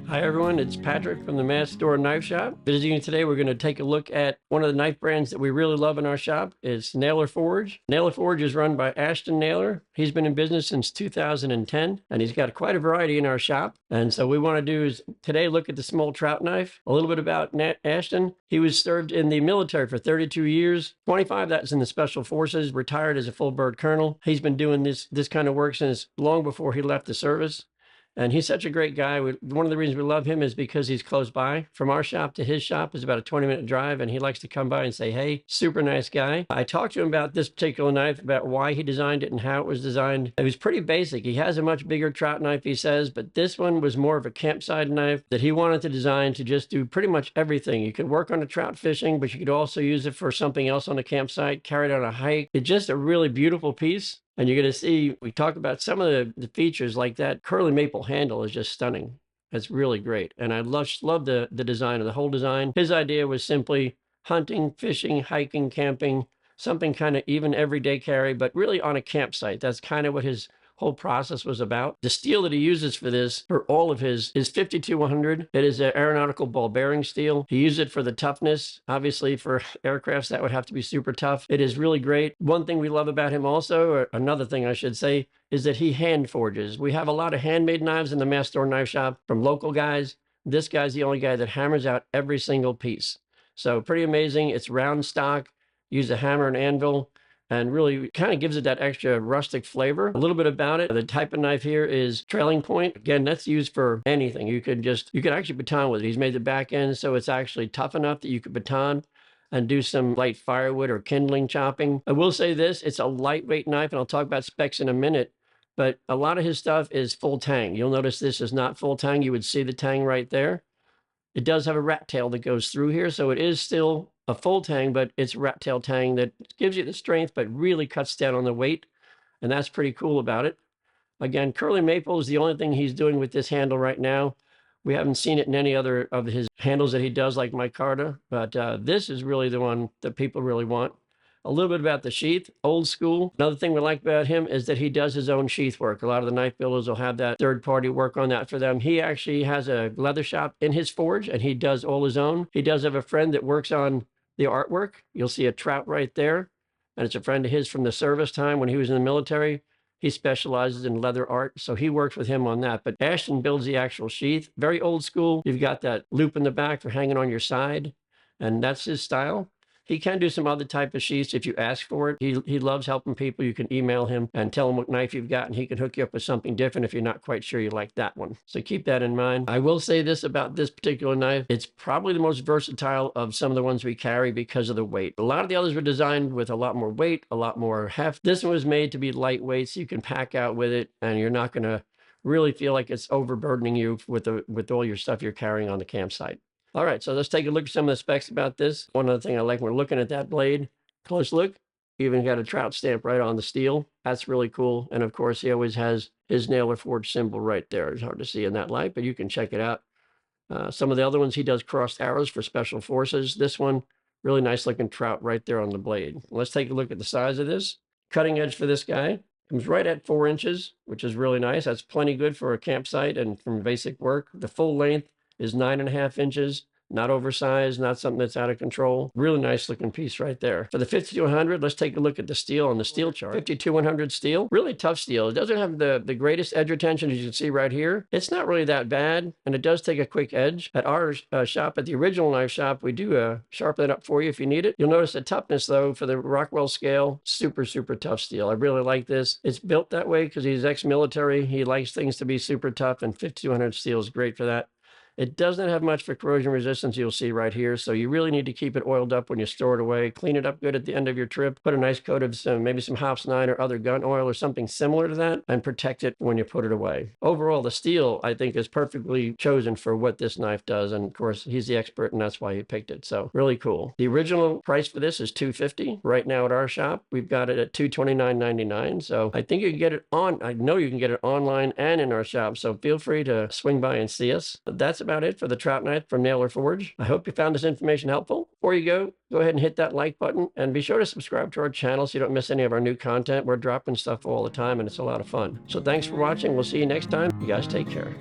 Hi everyone, it's Patrick from the Mass Store Knife Shop. Visiting you today, we're going to take a look at one of the knife brands that we really love in our shop. It's Naylor Forge. Naylor Forge is run by Ashton Naylor. He's been in business since 2010, and he's got quite a variety in our shop. And so we want to do is today look at the Small Trout Knife. A little bit about Ashton. He was served in the military for 32 years. 25 that's in the Special Forces, retired as a full bird colonel. He's been doing this kind of work since long before he left the service. And he's such a great guy. One of the reasons we love him is because he's close by. From our shop to his shop is about a 20-minute drive, and he likes to come by and say, hey, super nice guy. I talked to him about this particular knife, about why he designed it and how it was designed. It was pretty basic. He has a much bigger trout knife, he says, but this one was more of a campsite knife that he wanted to design to just do pretty much everything. You could work on a trout fishing, but you could also use it for something else on a campsite, carry it on a hike. It's just a really beautiful piece. And you're going to see, we talk about some of the features like that curly maple handle is just stunning. It's really great. And I love the design of the whole design. His idea was simply hunting, fishing, hiking, camping, something kind of even everyday carry, but really on a campsite. That's kind of what his whole process was about. The steel that he uses for this, for all of his, is 5200. It is an aeronautical ball bearing steel. He used it for the toughness. Obviously, for aircrafts, that would have to be super tough. It is really great. One thing we love about him also, or another thing I should say, is that he hand forges. We have a lot of handmade knives in the Mass Store Knife Shop from local guys. This guy's the only guy that hammers out every single piece. So pretty amazing. It's round stock. Use a hammer and anvil, and really kind of gives it that extra rustic flavor. A little bit about it. The type of knife here is trailing point. Again, that's used for anything. You could actually baton with it. He's made the back end so it's actually tough enough that you could baton and do some light firewood or kindling chopping. I will say this, it's a lightweight knife, and I'll talk about specs in a minute, but a lot of his stuff is full tang. You'll notice this is not full tang. You would see the tang right there. It does have a rat tail that goes through here, so it is still a full tang, but it's rat tail tang that gives you the strength, but really cuts down on the weight, and that's pretty cool about it. Again, curly maple is the only thing he's doing with this handle right now. We haven't seen it in any other of his handles that he does, like micarta, but this is really the one that people really want. A little bit about the sheath, old school. Another thing we like about him is that he does his own sheath work. A lot of the knife builders will have that third party work on that for them. He actually has a leather shop in his forge, and he does all his own. He does have a friend that works on the artwork. You'll see a trout right there, and it's a friend of his from the service time when he was in the military. He specializes in leather art, so he works with him on that. But Ashton builds the actual sheath. Very old school. You've got that loop in the back for hanging on your side, and that's his style. He can do some other type of sheaths if you ask for it. He loves helping people. You can email him and tell him what knife you've got, and he can hook you up with something different if you're not quite sure you like that one. So keep that in mind. I will say this about this particular knife. It's probably the most versatile of some of the ones we carry because of the weight. A lot of the others were designed with a lot more weight, a lot more heft. This one was made to be lightweight, so you can pack out with it, and you're not going to really feel like it's overburdening you with all your stuff you're carrying on the campsite. All right, so let's take a look at some of the specs about this. One other thing I like when we're looking at that blade, close look, even got a trout stamp right on the steel. That's really cool. And of course, he always has his Naylor Forge symbol right there. It's hard to see in that light, but you can check it out. Some of the other ones, he does crossed arrows for special forces. This one, really nice looking trout right there on the blade. Let's take a look at the size of this. Cutting edge for this guy. Comes right at 4 inches, which is really nice. That's plenty good for a campsite and from basic work. The full length is 9.5 inches, not oversized, not something that's out of control. Really nice looking piece right there. For the 5200, let's take a look at the steel on the steel chart. 5200 steel, really tough steel. It doesn't have the greatest edge retention, as you can see right here. It's not really that bad, and it does take a quick edge. At our shop, at the original knife shop, we do sharpen it up for you if you need it. You'll notice the toughness, though, for the Rockwell scale, super, super tough steel. I really like this. It's built that way because he's ex-military. He likes things to be super tough, and 5200 steel is great for that. It does not have much for corrosion resistance, you'll see right here, so you really need to keep it oiled up when you store it away. Clean it up good at the end of your trip. Put a nice coat of maybe some Hops 9 or other gun oil or something similar to that, and protect it when you put it away. Overall, the steel, I think, is perfectly chosen for what this knife does, and of course, he's the expert, and that's why he picked it, so really cool. The original price for this is $250. Right now at our shop, we've got it at $229.99, so I think you can get it I know you can get it online and in our shop, so feel free to swing by and see us. But that's about it for the trout knife from Naylor Forge. I hope you found this information helpful. Before you go ahead and hit that like button, and be sure to subscribe to our channel so you don't miss any of our new content. We're dropping stuff all the time, and it's a lot of fun. So thanks for watching. We'll see you next time. You guys take care.